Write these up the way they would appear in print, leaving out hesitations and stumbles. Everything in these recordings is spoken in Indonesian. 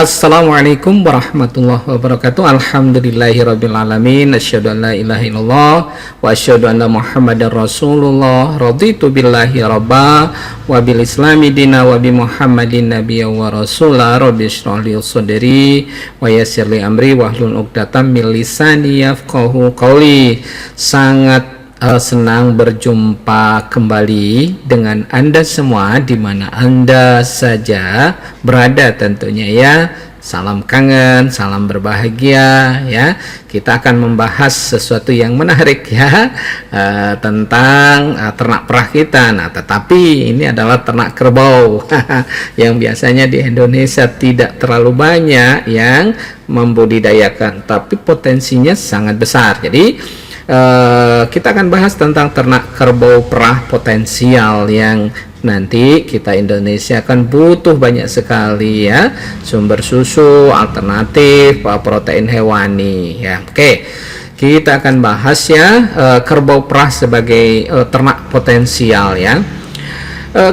Assalamualaikum warahmatullahi wabarakatuh. Alhamdulillahirrabbilalamin. Asyhadu an la ilaha illallah wa asyhadu anna muhammadar rasulullah. Raditu billahi rabba wa bil islami dina wa bi muhammadin nabiyya wa rasula. Rabbi shrah li sadri wa yassir li amri wahlul 'uqdatam min lisani yafqahu qawli. Sangat senang berjumpa kembali dengan Anda semua di mana Anda saja berada tentunya ya. Salam kangen, salam berbahagia ya. Kita akan membahas sesuatu yang menarik ya, tentang ternak perah kita. Nah, tetapi ini adalah ternak kerbau yang biasanya di Indonesia tidak terlalu banyak yang membudidayakan, tapi potensinya sangat besar. Jadi kita akan bahas tentang ternak kerbau perah potensial yang nanti kita Indonesia akan butuh banyak sekali ya, sumber susu alternatif protein hewani ya. Oke, kita akan bahas ya kerbau perah sebagai ternak potensial ya.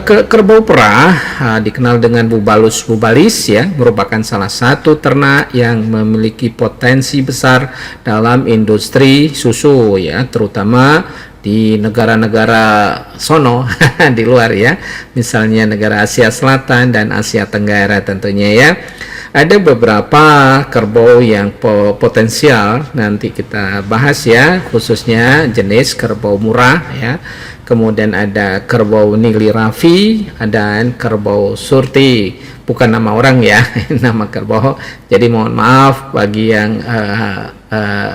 Kerbau perah dikenal dengan Bubulus bubalis ya, merupakan salah satu ternak yang memiliki potensi besar dalam industri susu ya, terutama di negara-negara sono di luar ya, misalnya negara Asia Selatan dan Asia Tenggara tentunya ya. Ada beberapa kerbau yang potensial nanti kita bahas ya, khususnya jenis kerbau murah ya. Kemudian ada kerbau Nili Rafi dan kerbau Surti, bukan nama orang ya, nama kerbau. Jadi mohon maaf bagi yang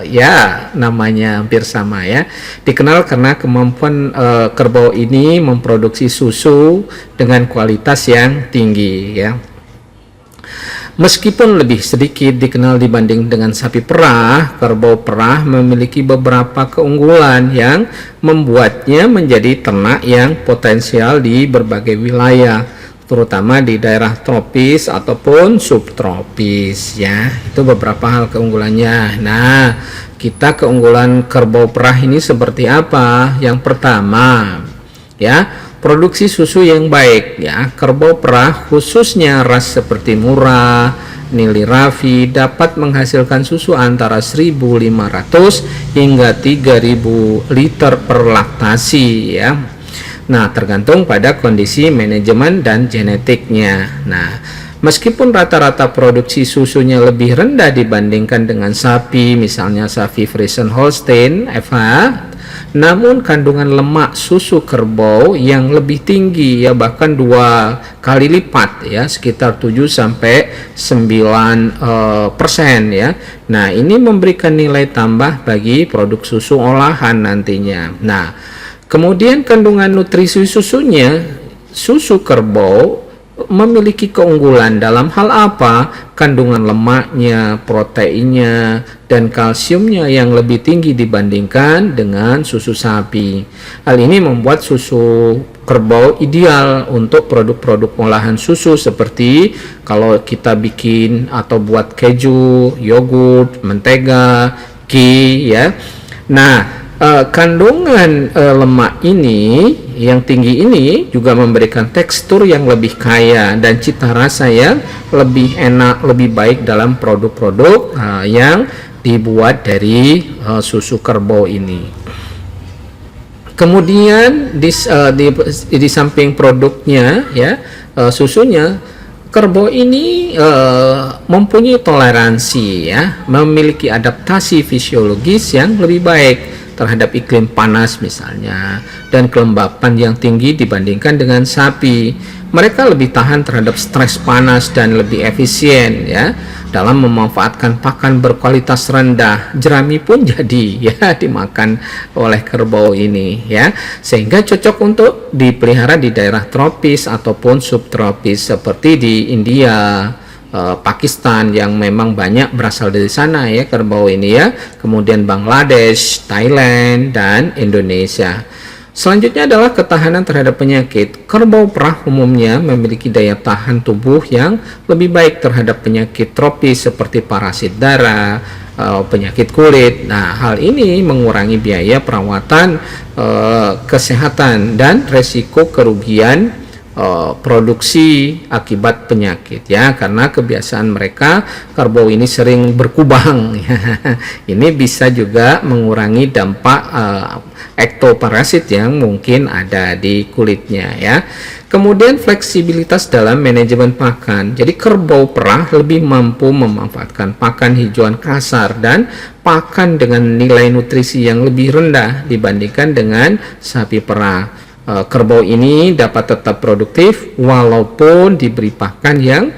ya namanya hampir sama ya. Dikenal karena kemampuan kerbau ini memproduksi susu dengan kualitas yang tinggi ya. Meskipun lebih sedikit dikenal dibanding dengan sapi perah, kerbau perah memiliki beberapa keunggulan yang membuatnya menjadi ternak yang potensial di berbagai wilayah, terutama di daerah tropis ataupun subtropis ya. Itu beberapa hal keunggulannya. Nah, kita keunggulan kerbau perah ini seperti apa? Yang pertama ya, produksi susu yang baik ya. Kerbau perah khususnya ras seperti murah, Nili Rafi dapat menghasilkan susu antara 1.500 hingga 3.000 liter per laktasi ya. Nah, tergantung pada kondisi manajemen dan genetiknya. Nah, meskipun rata-rata produksi susunya lebih rendah dibandingkan dengan sapi, misalnya sapi Friesian Holstein FH, namun kandungan lemak susu kerbau yang lebih tinggi ya, bahkan 2 kali lipat ya, sekitar 7-9% ya. Nah, ini memberikan nilai tambah bagi produk susu olahan nantinya. Nah, kemudian kandungan nutrisi susunya, susu kerbau memiliki keunggulan dalam hal apa? Kandungan lemaknya, proteinnya, dan kalsiumnya yang lebih tinggi dibandingkan dengan susu sapi. Hal ini membuat susu kerbau ideal untuk produk-produk olahan susu seperti kalau kita bikin atau buat keju, yogurt, mentega, ghee ya. Nah, kandungan lemak ini yang tinggi ini juga memberikan tekstur yang lebih kaya dan cita rasa yang lebih enak, lebih baik dalam produk-produk yang dibuat dari susu kerbau ini. Kemudian di samping produknya ya, susunya, kerbau ini mempunyai toleransi ya, memiliki adaptasi fisiologis yang lebih baik terhadap iklim panas misalnya, dan kelembapan yang tinggi dibandingkan dengan sapi. Mereka lebih tahan terhadap stres panas dan lebih efisien ya dalam memanfaatkan pakan berkualitas rendah. Jerami pun jadi ya dimakan oleh kerbau ini ya, sehingga cocok untuk dipelihara di daerah tropis ataupun subtropis seperti di India, Pakistan yang memang banyak berasal dari sana ya kerbau ini ya, kemudian Bangladesh, Thailand, dan Indonesia. Selanjutnya adalah ketahanan terhadap penyakit. Kerbau perah umumnya memiliki daya tahan tubuh yang lebih baik terhadap penyakit tropis seperti parasit darah, penyakit kulit. Nah, hal ini mengurangi biaya perawatan kesehatan dan resiko kerugian produksi akibat penyakit ya, karena kebiasaan mereka kerbau ini sering berkubang ya. Ini bisa juga mengurangi dampak ektoparasit yang mungkin ada di kulitnya ya. Kemudian fleksibilitas dalam manajemen pakan. Jadi kerbau perah lebih mampu memanfaatkan pakan hijauan kasar dan pakan dengan nilai nutrisi yang lebih rendah dibandingkan dengan sapi perah. Kerbau ini dapat tetap produktif walaupun diberi pakan yang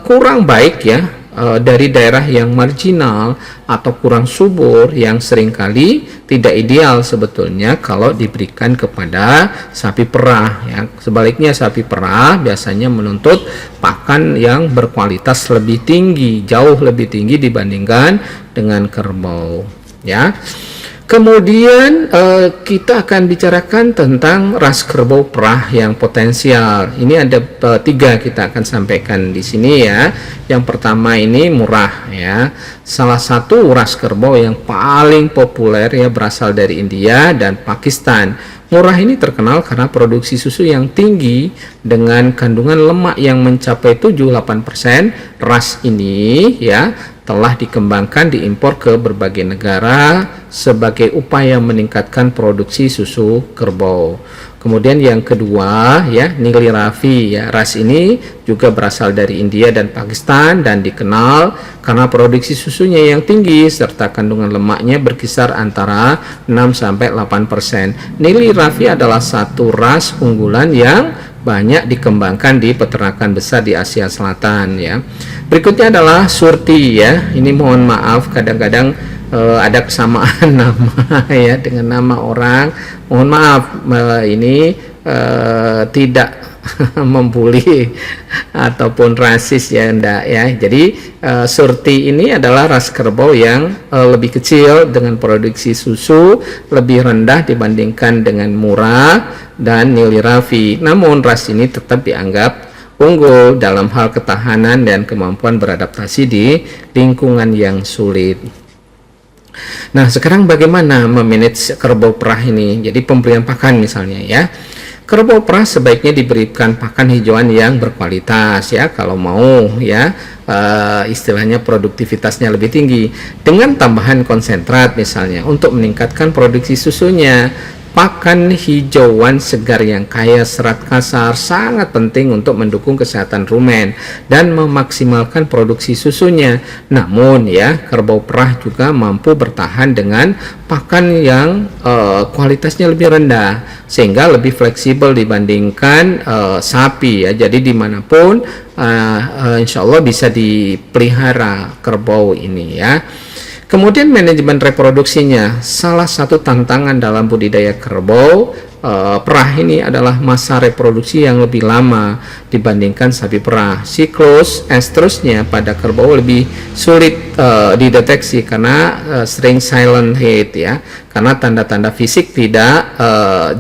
kurang baik ya, dari daerah yang marginal atau kurang subur yang seringkali tidak ideal sebetulnya kalau diberikan kepada sapi perah ya. Sebaliknya sapi perah biasanya menuntut pakan yang berkualitas lebih tinggi, jauh lebih tinggi dibandingkan dengan kerbau ya. Kemudian kita akan bicarakan tentang ras kerbau perah yang potensial. Ini ada 3 kita akan sampaikan di sini ya. Yang pertama ini murah ya. Salah satu ras kerbau yang paling populer ya berasal dari India dan Pakistan. Murah ini terkenal karena produksi susu yang tinggi dengan kandungan lemak yang mencapai 7-8%. Ras ini ya telah dikembangkan diimpor ke berbagai negara sebagai upaya meningkatkan produksi susu kerbau. Kemudian yang kedua ya, Nili Ravi ya. Ras ini juga berasal dari India dan Pakistan dan dikenal karena produksi susunya yang tinggi serta kandungan lemaknya berkisar antara 6-8%. Nili Ravi adalah satu ras unggulan yang banyak dikembangkan di peternakan besar di Asia Selatan ya. Berikutnya adalah Surti ya. Ini mohon maaf kadang-kadang ada kesamaan nama ya dengan nama orang. Mohon maaf ini tidak membuli ataupun rasis ya enggak ya. Jadi Surti ini adalah ras kerbau yang lebih kecil dengan produksi susu lebih rendah dibandingkan dengan Murah dan Nili Ravi. Namun ras ini tetap dianggap unggul dalam hal ketahanan dan kemampuan beradaptasi di lingkungan yang sulit. Nah, sekarang bagaimana memanage kerbau perah ini? Jadi pemberian pakan misalnya ya. Kerbau perah sebaiknya diberikan pakan hijauan yang berkualitas ya, kalau mau ya, istilahnya produktivitasnya lebih tinggi dengan tambahan konsentrat misalnya untuk meningkatkan produksi susunya. Pakan hijauan segar yang kaya serat kasar sangat penting untuk mendukung kesehatan rumen dan memaksimalkan produksi susunya. Namun ya, kerbau perah juga mampu bertahan dengan pakan yang kualitasnya lebih rendah sehingga lebih fleksibel dibandingkan sapi ya. Jadi dimanapun insya Allah bisa dipelihara kerbau ini ya. Kemudian manajemen reproduksinya. Salah satu tantangan dalam budidaya kerbau perah ini adalah masa reproduksi yang lebih lama dibandingkan sapi perah. Siklus estrusnya pada kerbau lebih sulit dideteksi karena sering silent heat ya, karena tanda-tanda fisik tidak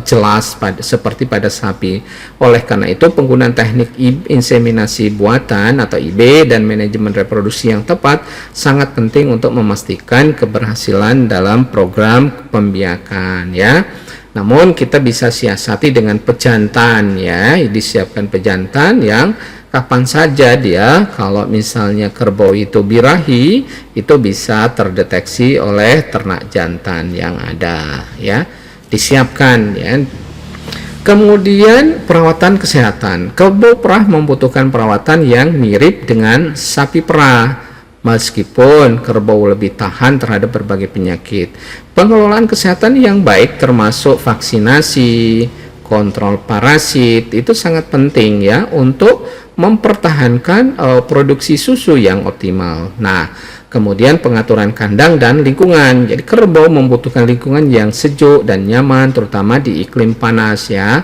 jelas seperti pada sapi. Oleh karena itu penggunaan teknik inseminasi buatan atau IB dan manajemen reproduksi yang tepat sangat penting untuk memastikan keberhasilan dalam program pembiakan ya. Namun kita bisa siasati dengan pejantan ya, disiapkan pejantan yang kapan saja dia, kalau misalnya kerbau itu birahi, itu bisa terdeteksi oleh ternak jantan yang ada ya, disiapkan ya. Kemudian perawatan kesehatan. Kerbau perah membutuhkan perawatan yang mirip dengan sapi perah, meskipun kerbau lebih tahan terhadap berbagai penyakit. Pengelolaan kesehatan yang baik termasuk vaksinasi, kontrol parasit itu sangat penting ya untuk mempertahankan produksi susu yang optimal. Nah, kemudian pengaturan kandang dan lingkungan. Jadi kerbau membutuhkan lingkungan yang sejuk dan nyaman terutama di iklim panas ya.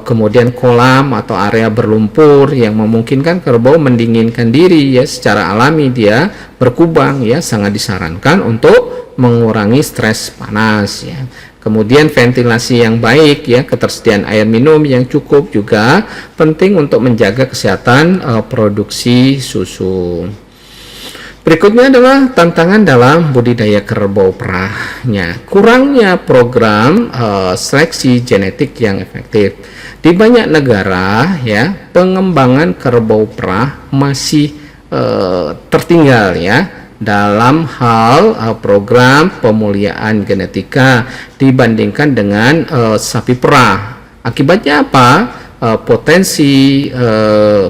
Kemudian kolam atau area berlumpur yang memungkinkan kerbau mendinginkan diri ya, secara alami dia berkubang ya, sangat disarankan untuk mengurangi stres panas ya. Kemudian ventilasi yang baik ya, ketersediaan air minum yang cukup juga penting untuk menjaga kesehatan produksi susu. Berikutnya adalah tantangan dalam budidaya kerbau perahnya. Kurangnya program seleksi genetik yang efektif. Di banyak negara ya, pengembangan kerbau perah masih tertinggal ya dalam hal program pemuliaan genetika dibandingkan dengan sapi perah. Akibatnya apa? Potensi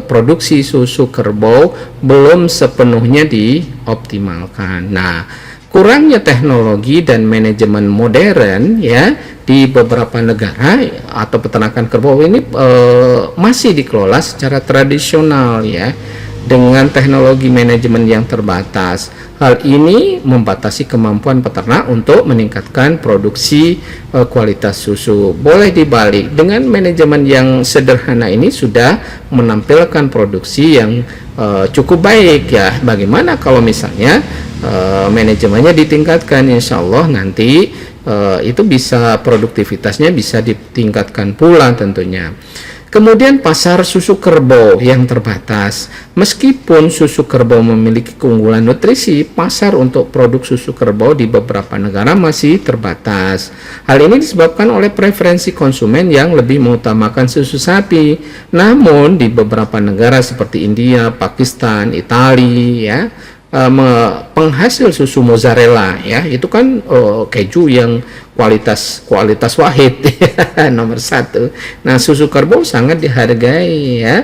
produksi susu kerbau belum sepenuhnya dioptimalkan. Nah, kurangnya teknologi dan manajemen modern ya di beberapa negara atau peternakan kerbau ini masih dikelola secara tradisional ya dengan teknologi manajemen yang terbatas. Hal ini membatasi kemampuan peternak untuk meningkatkan produksi kualitas susu. Boleh dibalik, dengan manajemen yang sederhana ini sudah menampilkan produksi yang cukup baik ya. Bagaimana kalau misalnya manajemennya ditingkatkan, insya Allah nanti itu bisa produktivitasnya bisa ditingkatkan pula tentunya. Kemudian pasar susu kerbau yang terbatas. Meskipun susu kerbau memiliki keunggulan nutrisi, pasar untuk produk susu kerbau di beberapa negara masih terbatas. Hal ini disebabkan oleh preferensi konsumen yang lebih mengutamakan susu sapi. Namun di beberapa negara seperti India, Pakistan, Italia ya, penghasil susu mozzarella ya, itu kan keju yang kualitas wahid nomor 1. Nah, susu kerbau sangat dihargai ya,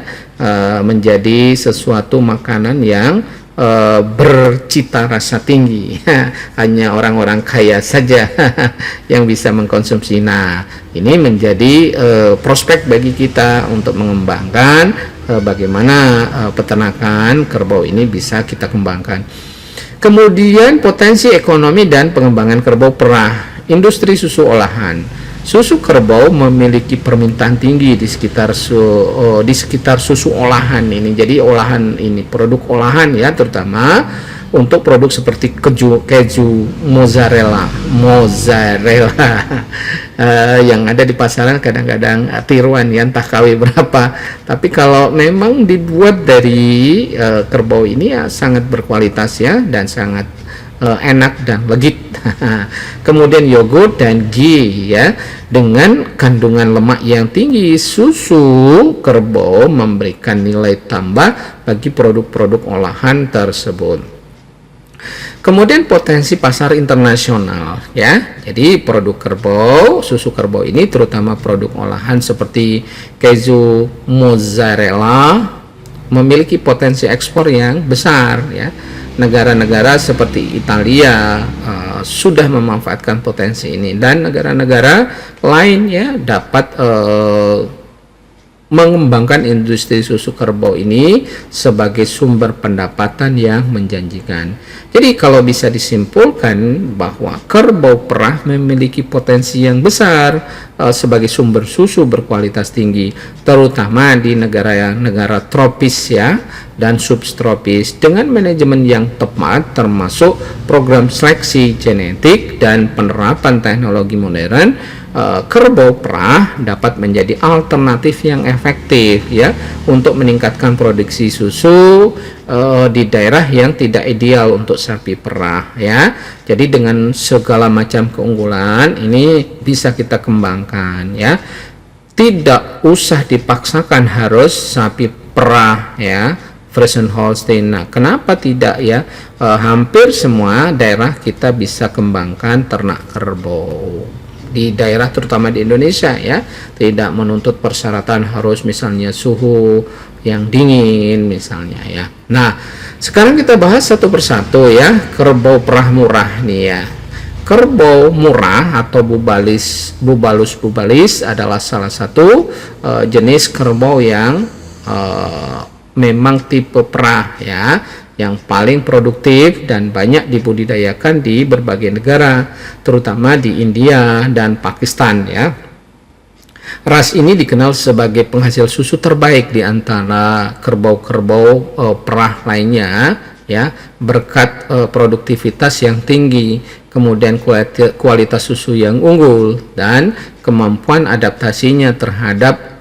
menjadi sesuatu makanan yang bercita rasa tinggi. Hanya orang-orang kaya saja yang bisa mengkonsumsi. Nah, ini menjadi prospek bagi kita untuk mengembangkan bagaimana peternakan kerbau ini bisa kita kembangkan. Kemudian potensi ekonomi dan pengembangan kerbau perah. Industri susu olahan. Susu kerbau memiliki permintaan tinggi di sekitar susu olahan ini. Jadi olahan ini produk olahan ya, terutama untuk produk seperti keju mozzarella yang ada di pasaran kadang-kadang tiruan ya, entah KW berapa. Tapi kalau memang dibuat dari kerbau ini ya sangat berkualitas ya, dan sangat enak dan legit. Kemudian yogurt dan ghee ya, dengan kandungan lemak yang tinggi, susu kerbau memberikan nilai tambah bagi produk-produk olahan tersebut. Kemudian potensi pasar internasional ya. Jadi produk kerbau, susu kerbau ini terutama produk olahan seperti keju mozzarella memiliki potensi ekspor yang besar ya. Negara-negara seperti Italia sudah memanfaatkan potensi ini, dan negara-negara lain ya dapat mengembangkan industri susu kerbau ini sebagai sumber pendapatan yang menjanjikan. Jadi kalau bisa disimpulkan bahwa kerbau perah memiliki potensi yang besar sebagai sumber susu berkualitas tinggi, terutama di negara tropis ya dan subtropis, dengan manajemen yang tepat termasuk program seleksi genetik dan penerapan teknologi modern. Kerbau perah dapat menjadi alternatif yang efektif ya untuk meningkatkan produksi susu di daerah yang tidak ideal untuk sapi perah ya. Jadi dengan segala macam keunggulan ini bisa kita kembangkan ya. Tidak usah dipaksakan harus sapi perah ya, Friesian Holstein. Nah, kenapa tidak ya? Hampir semua daerah kita bisa kembangkan ternak kerbau. Di daerah terutama di Indonesia ya, tidak menuntut persyaratan harus misalnya suhu yang dingin misalnya ya. Nah, sekarang kita bahas satu persatu ya, kerbau perah murah nih ya. Kerbau murah atau bubalus adalah salah satu jenis kerbau yang memang tipe perah ya, yang paling produktif dan banyak dibudidayakan di berbagai negara, terutama di India dan Pakistan ya. Ras ini dikenal sebagai penghasil susu terbaik di antara kerbau-kerbau perah lainnya ya, berkat produktivitas yang tinggi, kemudian kualitas susu yang unggul, dan kemampuan adaptasinya terhadap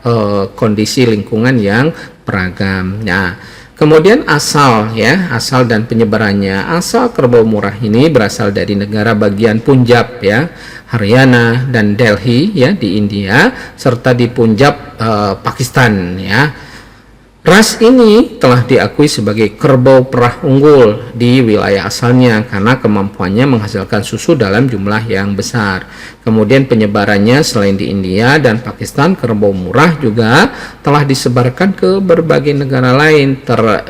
kondisi lingkungan yang beragam. Nah, Kemudian asal dan penyebarannya. Asal kerbau murah ini berasal dari negara bagian Punjab ya, Haryana dan Delhi ya di India, serta di Punjab Pakistan ya. Ras ini telah diakui sebagai kerbau perah unggul di wilayah asalnya karena kemampuannya menghasilkan susu dalam jumlah yang besar. Kemudian penyebarannya selain di India dan Pakistan, kerbau murah juga telah disebarkan ke berbagai negara lain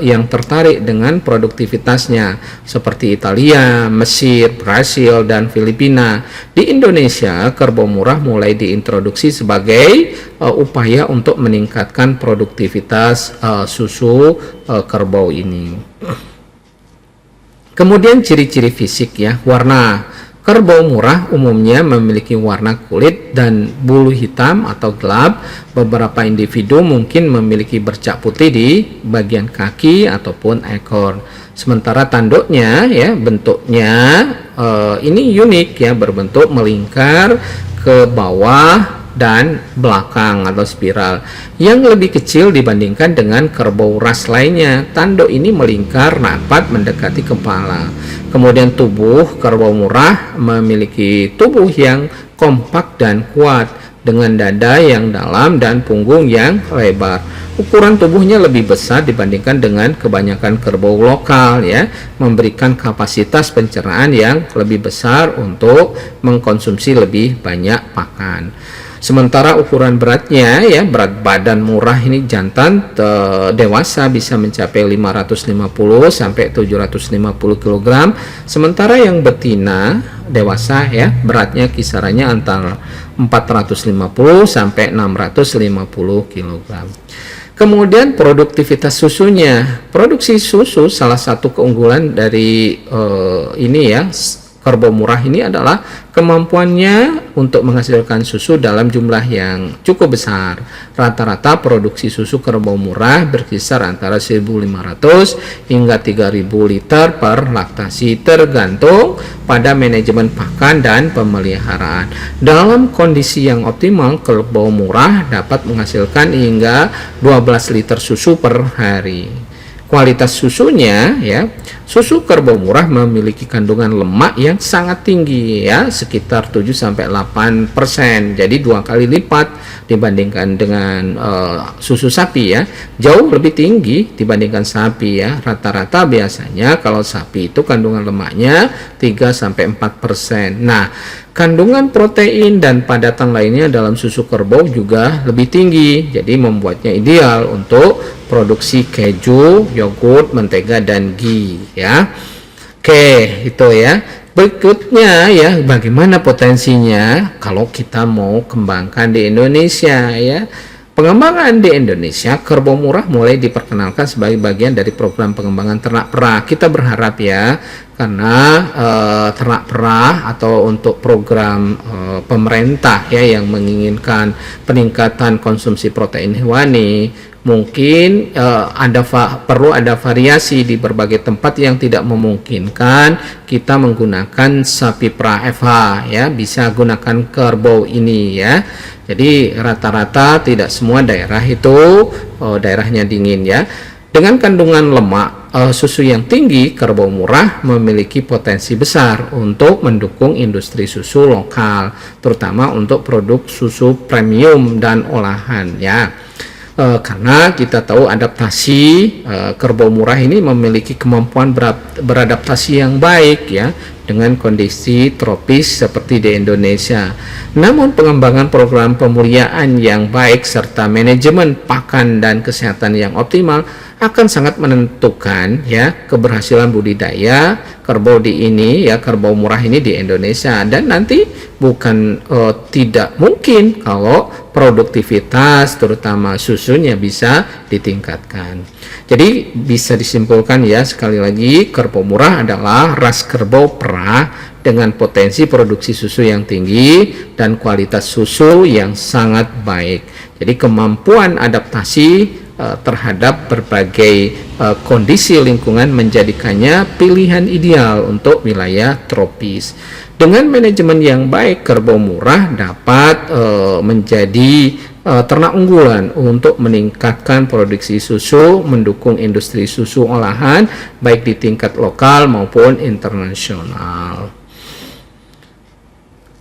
yang tertarik dengan produktivitasnya seperti Italia, Mesir, Brasil, dan Filipina. Di Indonesia, kerbau murah mulai diintroduksi sebagai upaya untuk meningkatkan produktivitas susu kerbau ini. Kemudian ciri-ciri fisik ya, warna. Kerbau murah umumnya memiliki warna kulit dan bulu hitam atau gelap. Beberapa individu mungkin memiliki bercak putih di bagian kaki ataupun ekor. Sementara tanduknya ya, bentuknya ini unik ya, berbentuk melingkar ke bawah dan belakang atau spiral yang lebih kecil dibandingkan dengan kerbau ras lainnya. Tanduk ini melingkar rapat mendekati kepala. Kemudian tubuh kerbau murah memiliki tubuh yang kompak dan kuat dengan dada yang dalam dan punggung yang lebar. Ukuran tubuhnya lebih besar dibandingkan dengan kebanyakan kerbau lokal ya, memberikan kapasitas pencernaan yang lebih besar untuk mengkonsumsi lebih banyak pakan. Sementara ukuran beratnya ya, berat badan murah ini jantan dewasa bisa mencapai 550 sampai 750 kg, sementara yang betina dewasa ya beratnya kisarannya antara 450 sampai 650 kg. Kemudian produktivitas susunya. Produksi susu salah satu keunggulan dari ini ya, kerbau murah ini adalah kemampuannya untuk menghasilkan susu dalam jumlah yang cukup besar. Rata-rata produksi susu kerbau murah berkisar antara 1.500 hingga 3.000 liter per laktasi, tergantung pada manajemen pakan dan pemeliharaan. Dalam kondisi yang optimal, kerbau murah dapat menghasilkan hingga 12 liter susu per hari. Kualitas susunya ya, susu kerbau murah memiliki kandungan lemak yang sangat tinggi ya, sekitar 7-8%. Jadi 2 kali lipat dibandingkan dengan susu sapi ya, jauh lebih tinggi dibandingkan sapi ya. Rata-rata biasanya kalau sapi itu kandungan lemaknya 3-4%. Nah, kandungan protein dan padatan lainnya dalam susu kerbau juga lebih tinggi, jadi membuatnya ideal untuk produksi keju, yogurt, mentega, dan ghee ya. Oke, itu ya. Berikutnya ya, bagaimana potensinya kalau kita mau kembangkan di Indonesia ya. Pengembangan di Indonesia, kerbau murah mulai diperkenalkan sebagai bagian dari program pengembangan ternak perah. Kita berharap ya, karena ternak perah atau untuk program pemerintah ya yang menginginkan peningkatan konsumsi protein hewani, mungkin perlu ada variasi di berbagai tempat yang tidak memungkinkan kita menggunakan sapi perah FH ya, bisa gunakan kerbau ini ya. Jadi rata-rata tidak semua daerah itu daerahnya dingin ya. Dengan kandungan lemak susu yang tinggi, kerbau murah memiliki potensi besar untuk mendukung industri susu lokal, terutama untuk produk susu premium dan olahan ya. Karena kita tahu adaptasi kerbau murah ini memiliki kemampuan beradaptasi yang baik ya dengan kondisi tropis seperti di Indonesia. Namun pengembangan program pemuliaan yang baik serta manajemen pakan dan kesehatan yang optimal akan sangat menentukan ya keberhasilan budidaya kerbau kerbau murah ini di Indonesia. Dan nanti bukan tidak mungkin kalau produktivitas terutama susunya bisa ditingkatkan. Jadi bisa disimpulkan ya, sekali lagi, kerbau murah adalah ras kerbau perah dengan potensi produksi susu yang tinggi dan kualitas susu yang sangat baik. Jadi kemampuan adaptasi terhadap berbagai kondisi lingkungan menjadikannya pilihan ideal untuk wilayah tropis. Dengan manajemen yang baik, kerbau murah dapat menjadi ternak unggulan untuk meningkatkan produksi susu, mendukung industri susu olahan baik di tingkat lokal maupun internasional.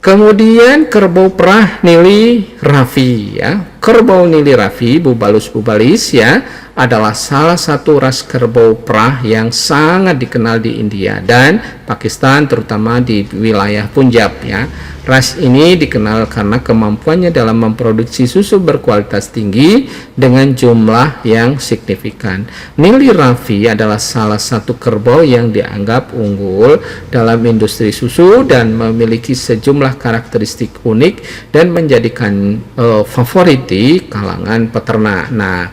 Kemudian kerbau perah nili raffi ya. Kerbau nili raffi Bubalus bubalis ya adalah salah satu ras kerbau perah yang sangat dikenal di India dan Pakistan, terutama di wilayah Punjab ya. Ras ini dikenal karena kemampuannya dalam memproduksi susu berkualitas tinggi dengan jumlah yang signifikan. Nili raffi adalah salah satu kerbau yang dianggap unggul dalam industri susu dan memiliki sejumlah karakteristik unik dan menjadikan favorit di kalangan peternak. Nah,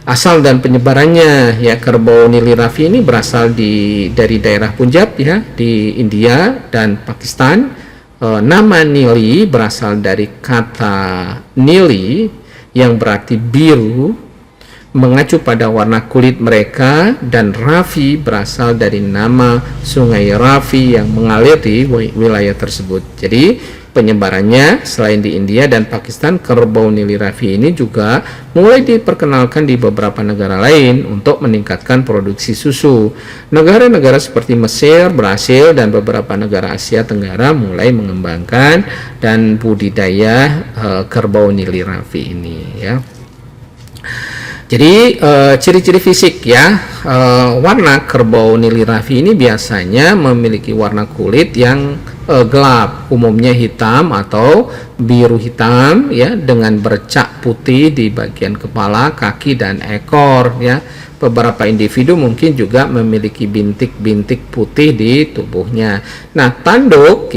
asal dan penyebarannya ya, kerbau nili raffi ini berasal dari daerah Punjab ya di India dan Pakistan. Nama nili berasal dari kata nili yang berarti biru, mengacu pada warna kulit mereka, dan raffi berasal dari nama sungai Raffi yang mengalir di wilayah tersebut. Jadi penyebarannya selain di India dan Pakistan, kerbau nili raffi ini juga mulai diperkenalkan di beberapa negara lain untuk meningkatkan produksi susu. Negara-negara seperti Mesir, Brasil, dan beberapa negara Asia Tenggara mulai mengembangkan dan budidaya kerbau nili raffi ini ya. Jadi ciri-ciri fisik ya, warna kerbau nili raffi ini biasanya memiliki warna kulit yang gelap, umumnya hitam atau biru hitam ya, dengan bercak putih di bagian kepala, kaki, dan ekor ya. Beberapa individu mungkin juga memiliki bintik-bintik putih di tubuhnya. Nah, tanduk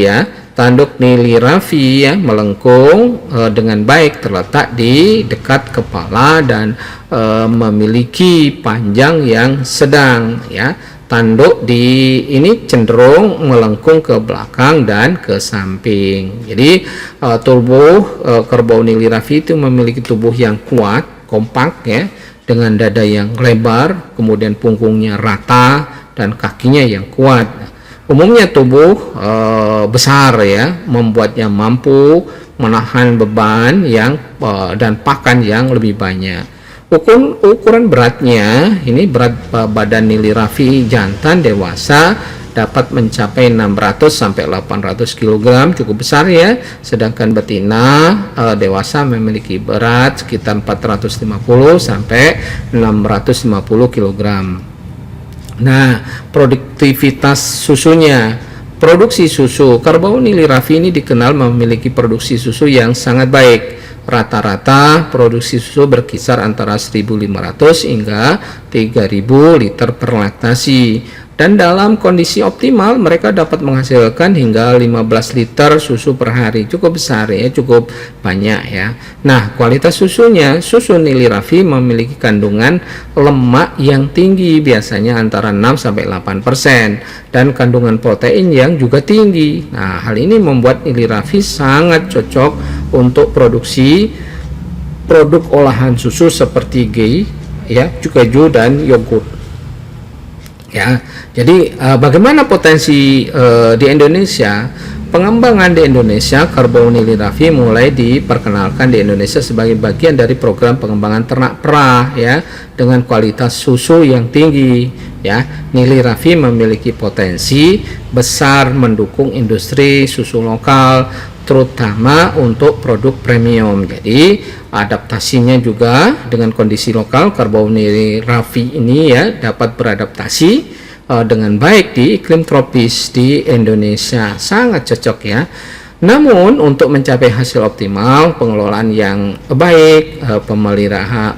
nili raffi ya melengkung dengan baik, terletak di dekat kepala dan memiliki panjang yang sedang ya. Tanduk ini cenderung melengkung ke belakang dan ke samping. Jadi tubuh kerbau nili raffi itu memiliki tubuh yang kuat, kompak ya, dengan dada yang lebar, kemudian punggungnya rata dan kakinya yang kuat. Umumnya tubuh besar ya, membuatnya mampu menahan beban dan pakan yang lebih banyak. Ukuran beratnya, ini berat badan nili raffi jantan dewasa dapat mencapai 600 sampai 800 kg, cukup besar ya. Sedangkan betina dewasa memiliki berat sekitar 450 sampai 650 kg. Nah, produktivitas susunya. Produksi susu kerbau nili raffi ini dikenal memiliki produksi susu yang sangat baik. Rata-rata produksi susu berkisar antara 1.500 hingga 3.000 liter per laktasi. Dan dalam kondisi optimal mereka dapat menghasilkan hingga 15 liter susu per hari. Cukup besar ya, cukup banyak ya. Nah, kualitas susunya, susu nili raffi memiliki kandungan lemak yang tinggi, biasanya antara 6 sampai 8%, dan kandungan protein yang juga tinggi. Nah, hal ini membuat nili raffi sangat cocok untuk produksi produk olahan susu seperti ghee ya, keju, dan yogurt. Ya, jadi bagaimana potensi di Indonesia? Pengembangan di Indonesia, kerbau nili raffi mulai diperkenalkan di Indonesia sebagai bagian dari program pengembangan ternak perah ya, dengan kualitas susu yang tinggi ya. Nili raffi memiliki potensi besar mendukung industri susu lokal, terutama untuk produk premium. Jadi adaptasinya juga dengan kondisi lokal, kerbau nili raffi ini ya dapat beradaptasi dengan baik di iklim tropis di Indonesia, sangat cocok ya. Namun untuk mencapai hasil optimal, pengelolaan yang baik,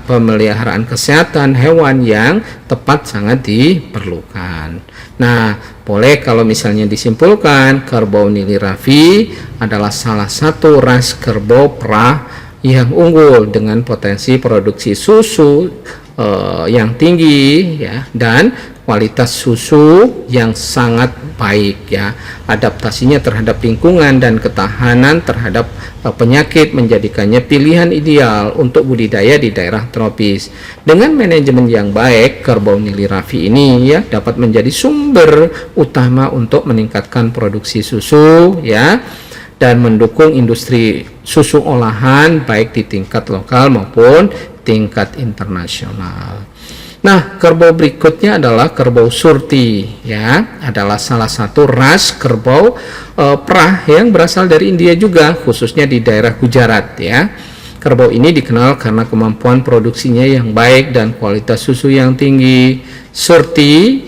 pemeliharaan kesehatan hewan yang tepat sangat diperlukan. Nah, boleh kalau misalnya disimpulkan, kerbau nili raffi adalah salah satu ras kerbau perah yang unggul dengan potensi produksi susu yang tinggi ya, dan kualitas susu yang sangat baik ya. Adaptasinya terhadap lingkungan dan ketahanan terhadap penyakit menjadikannya pilihan ideal untuk budidaya di daerah tropis. Dengan manajemen yang baik, kerbau nili raffi ini ya dapat menjadi sumber utama untuk meningkatkan produksi susu ya, dan mendukung industri susu olahan baik di tingkat lokal maupun tingkat internasional. Nah, kerbau berikutnya adalah kerbau surti, ya, adalah salah satu ras kerbau perah yang berasal dari India juga, khususnya di daerah Gujarat, ya. Kerbau ini dikenal karena kemampuan produksinya yang baik dan kualitas susu yang tinggi. Surti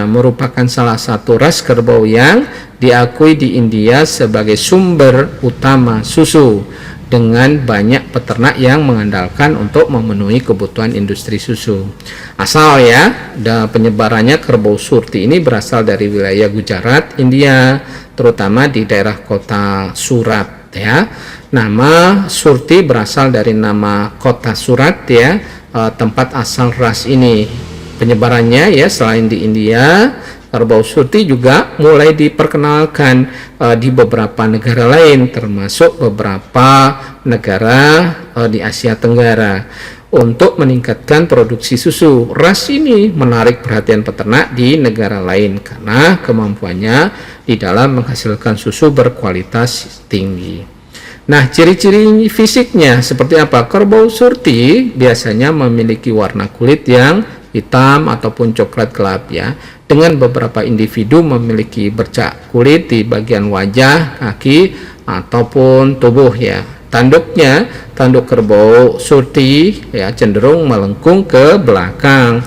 merupakan salah satu ras kerbau yang diakui di India sebagai sumber utama susu, dengan banyak peternak yang mengandalkan untuk memenuhi kebutuhan industri susu. Asal ya, dan penyebarannya kerbau surti ini berasal dari wilayah Gujarat, India, terutama di daerah kota Surat, ya. Nama surti berasal dari nama kota Surat, ya, tempat asal ras ini. Penyebarannya ya, selain di India, kerbau surti juga mulai diperkenalkan di beberapa negara lain, termasuk beberapa negara di Asia Tenggara. Untuk meningkatkan produksi susu, ras ini menarik perhatian peternak di negara lain karena kemampuannya di dalam menghasilkan susu berkualitas tinggi. Nah, ciri-ciri fisiknya seperti apa? Kerbau surti biasanya memiliki warna kulit yang hitam ataupun coklat gelap, ya, dengan beberapa individu memiliki bercak kulit di bagian wajah, kaki ataupun tubuh, ya. Tanduk kerbau surti ya cenderung melengkung ke belakang,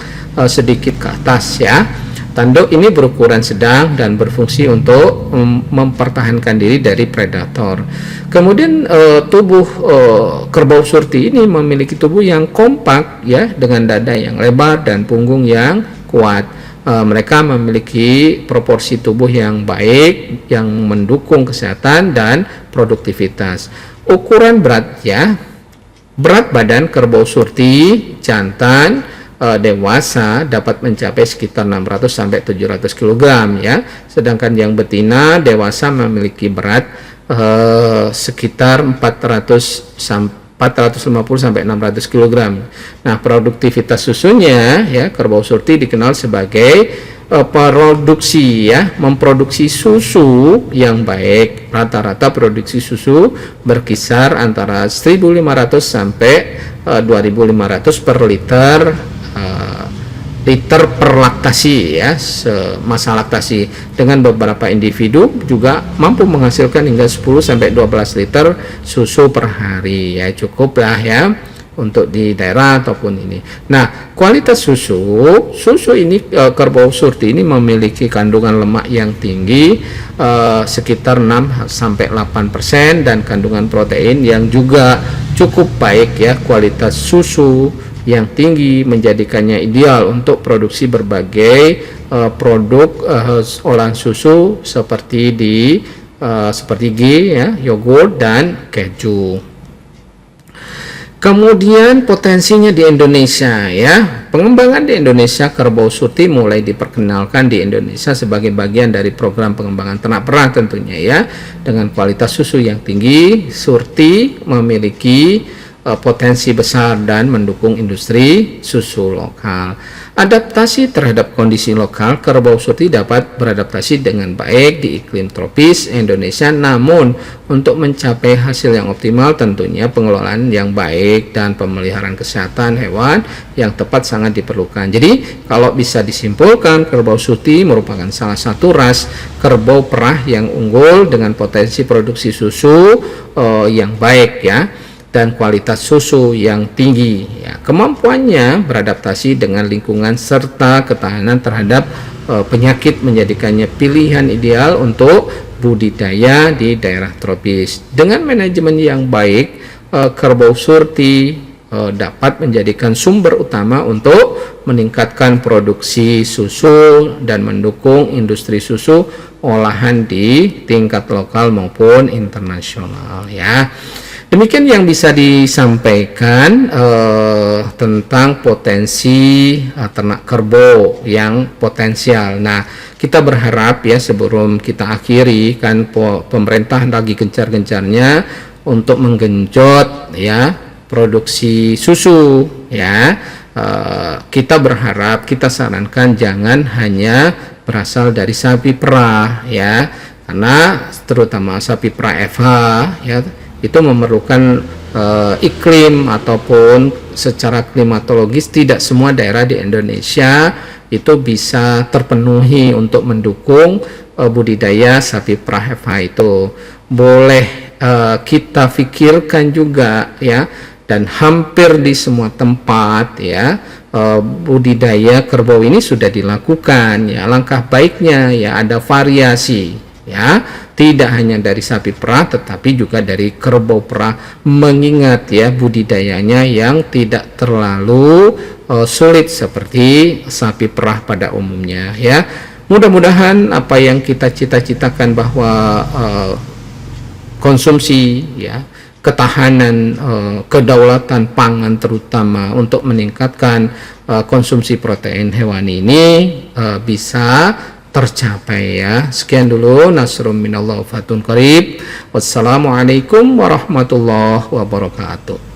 sedikit ke atas, ya. Tanduk ini berukuran sedang dan berfungsi untuk mempertahankan diri dari predator. Kemudian tubuh kerbau surti ini memiliki tubuh yang kompak, ya, dengan dada yang lebar dan punggung yang kuat. Mereka memiliki proporsi tubuh yang baik yang mendukung kesehatan dan produktivitas. Ukuran berat, ya, berat badan kerbau surti jantan dewasa dapat mencapai sekitar 600 sampai 700 kg, ya. Sedangkan yang betina dewasa memiliki berat sekitar 450 sampai 600 kg. Nah, produktivitas susunya, ya, kerbau surti dikenal sebagai memproduksi susu yang baik. Rata-rata produksi susu berkisar antara 1.500 sampai 2.500 per liter per laktasi, ya, semasa laktasi. Dengan beberapa individu juga mampu menghasilkan hingga 10 sampai 12 liter susu per hari, ya, cukup lah, ya, untuk di daerah ataupun ini. Nah, kualitas susu ini kerbau surti ini memiliki kandungan lemak yang tinggi, sekitar 6 sampai 8%, dan kandungan protein yang juga cukup baik, ya. Kualitas susu yang tinggi menjadikannya ideal untuk produksi berbagai produk olahan susu seperti ghee, ya, yogurt dan keju. Kemudian potensinya di Indonesia, ya. Pengembangan di Indonesia, kerbau surti mulai diperkenalkan di Indonesia sebagai bagian dari program pengembangan ternak perah tentunya, ya. Dengan kualitas susu yang tinggi, surti memiliki potensi besar dan mendukung industri susu lokal. Adaptasi terhadap kondisi lokal, kerbau surti dapat beradaptasi dengan baik di iklim tropis Indonesia, namun untuk mencapai hasil yang optimal tentunya pengelolaan yang baik dan pemeliharaan kesehatan hewan yang tepat sangat diperlukan. Jadi kalau bisa disimpulkan, kerbau surti merupakan salah satu ras kerbau perah yang unggul dengan potensi produksi susu yang baik, ya, dan kualitas susu yang tinggi, ya. Kemampuannya beradaptasi dengan lingkungan serta ketahanan terhadap penyakit menjadikannya pilihan ideal untuk budidaya di daerah tropis. Dengan manajemen yang baik, kerbau surti dapat menjadikan sumber utama untuk meningkatkan produksi susu dan mendukung industri susu olahan di tingkat lokal maupun internasional, ya. Demikian yang bisa disampaikan tentang potensi ternak kerbau yang potensial. Nah, kita berharap, ya, sebelum kita akhiri, kan pemerintah lagi gencar-gencarnya untuk menggenjot, ya, produksi susu, ya. Kita berharap, kita sarankan jangan hanya berasal dari sapi perah, ya, karena terutama sapi perah FH, ya, itu memerlukan iklim ataupun secara klimatologis tidak semua daerah di Indonesia itu bisa terpenuhi untuk mendukung budidaya sapi perah FH itu. Boleh kita pikirkan juga ya, dan hampir di semua tempat ya budidaya kerbau ini sudah dilakukan ya. Langkah baiknya ya ada variasi ya, tidak hanya dari sapi perah tetapi juga dari kerbau perah, mengingat ya budidayanya yang tidak terlalu sulit seperti sapi perah pada umumnya ya. Mudah-mudahan apa yang kita cita-citakan bahwa konsumsi ya, ketahanan kedaulatan pangan terutama untuk meningkatkan konsumsi protein hewani ini bisa tercapai ya. Sekian dulu, nasrum minallah fatun qarib. Wassalamualaikum warahmatullahi wabarakatuh.